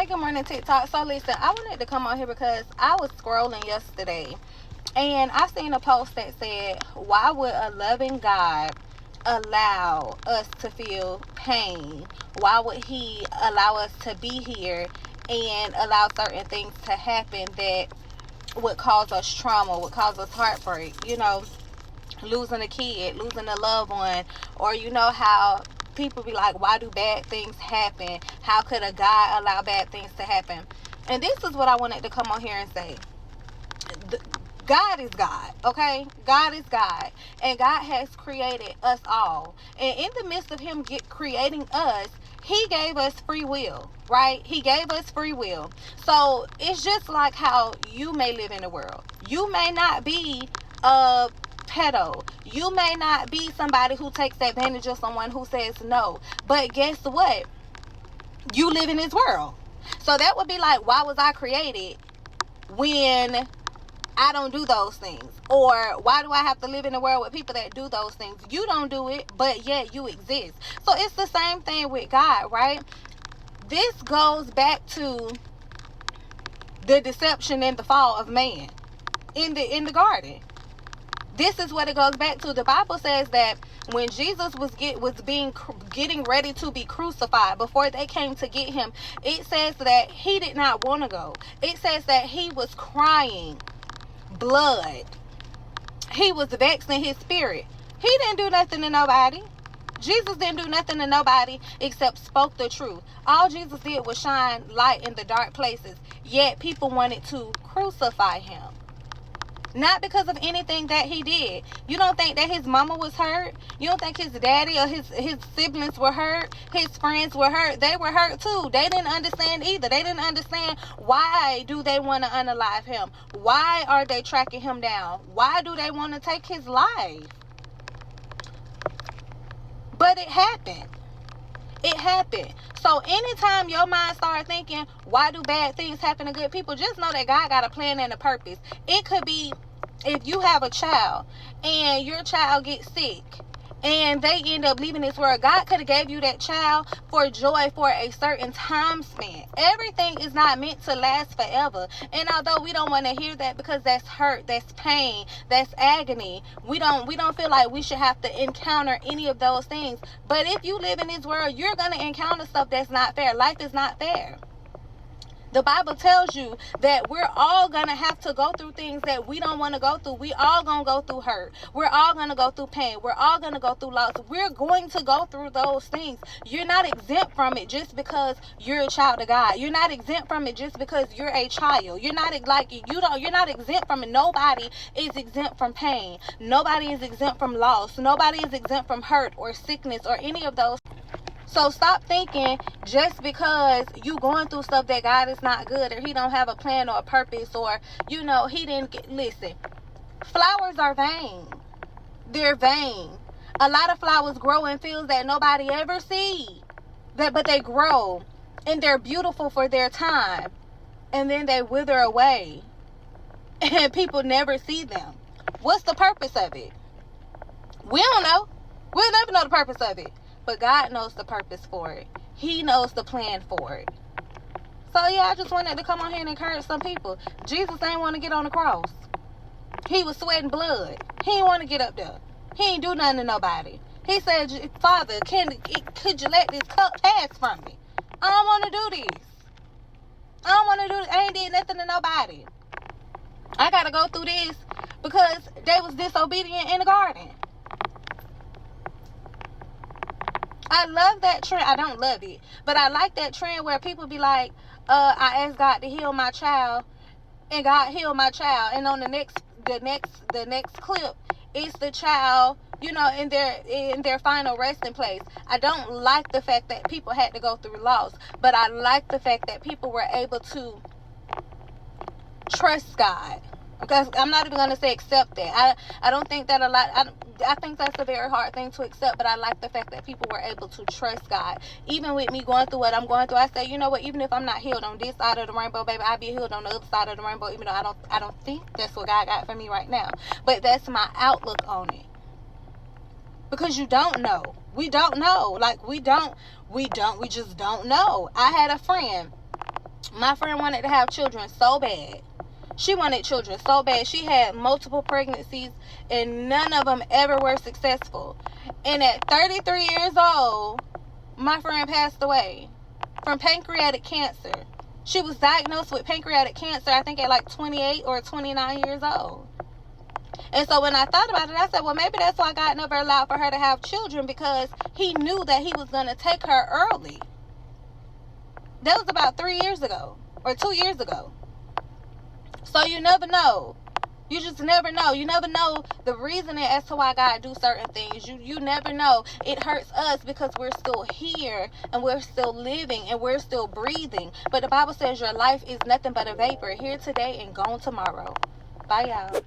Good morning, TikTok. So listen, I wanted to come on here because I was scrolling yesterday and I seen a post that said, why would a loving God allow us to feel pain? Why would he allow us to be here and allow certain things to happen that would cause us trauma, would cause us heartbreak? Losing a kid, losing a loved one, or how people be like, why do bad things happen? How could a God allow bad things to happen? And this is what I wanted to come on here and say. God is God, okay? God is God, and God has created us all. And in the midst of him creating us, he gave us free will, right? He gave us free will. So it's just like how you may live in the world. You may not be a pedo. You may not be somebody who takes advantage of someone who says no. But guess what? You live in this world. So that would be like, why was I created when I don't do those things? Or why do I have to live in a world with people that do those things? You don't do it, but yet you exist. So it's the same thing with God, right? This goes back to the deception and the fall of man in the garden. This is what it goes back to. The Bible says that when Jesus was getting ready to be crucified, before they came to get him, it says that he did not want to go. It says that he was crying blood. He was vexed in his spirit. He didn't do nothing to nobody. Jesus didn't do nothing to nobody except spoke the truth. All Jesus did was shine light in the dark places. Yet people wanted to crucify him. Not because of anything that he did. You don't think that his mama was hurt? You don't think his daddy or his siblings were hurt? His friends were hurt? They were hurt too. They didn't understand either. They didn't understand, why do they want to unalive him? Why are they tracking him down? Why do they want to take his life? But it happened. It happened. So anytime your mind starts thinking, why do bad things happen to good people? Just know that God got a plan and a purpose. It could be if you have a child and your child gets sick and they end up leaving this world. God could have gave you that child for joy for a certain time span. Everything is not meant to last forever. And although we don't want to hear that, because that's hurt, that's pain, that's agony, we don't feel like we should have to encounter any of those things. But if you live in this world, you're going to encounter stuff that's not fair. Life is not fair. The Bible tells you that we're all going to have to go through things that we don't want to go through. We all going to go through hurt. We're all going to go through pain. We're all going to go through loss. We're going to go through those things. You're not exempt from it just because you're a child of God. You're not exempt from it just because you're a child. You're not exempt from it. Nobody is exempt from pain. Nobody is exempt from loss. Nobody is exempt from hurt or sickness or any of those. So stop thinking just because you going through stuff that God is not good, or he don't have a plan or a purpose, or, he didn't listen. Flowers are vain. They're vain. A lot of flowers grow in fields that nobody ever sees. But they grow and they're beautiful for their time. And then they wither away. And people never see them. What's the purpose of it? We don't know. We'll never know the purpose of it. But God knows the purpose for it. He knows the plan for it. So yeah, I just wanted to come on here and encourage some people. Jesus ain't want to get on the cross. He was sweating blood. He didn't want to get up there. He ain't do nothing to nobody. He said, Father, could you let this cup pass from me? I don't want to do this. I ain't did nothing to nobody. I got to go through this because they was disobedient in the garden. I love that trend. I don't love it, but I like that trend where people be like, I asked God to heal my child, and God healed my child. And on the next clip, it's the child, in their final resting place. I don't like the fact that people had to go through loss, but I like the fact that people were able to trust God. Because I'm not even going to say accept that. I don't think that a lot... I think that's a very hard thing to accept, but I like the fact that people were able to trust God. Even with me going through what I'm going through, I say, you know what, even if I'm not healed on this side of the rainbow, baby, I'll be healed on the other side of the rainbow, even though I don't think that's what God got for me right now. But that's my outlook on it. Because you don't know. We don't know. Like, we just don't know. I had a friend My friend wanted to have children so bad. She wanted children so bad. She had multiple pregnancies, and none of them ever were successful. And at 33 years old, my friend passed away from pancreatic cancer. She was diagnosed with pancreatic cancer, I think, at like 28 or 29 years old. And so when I thought about it, I said, well, maybe that's why God never allowed for her to have children, because he knew that he was going to take her early. That was about 3 years ago or 2 years ago. So you never know. You just never know. You never know the reasoning as to why God do certain things. You never know. It hurts us because we're still here and we're still living and we're still breathing. But the Bible says your life is nothing but a vapor, here today and gone tomorrow. Bye, y'all.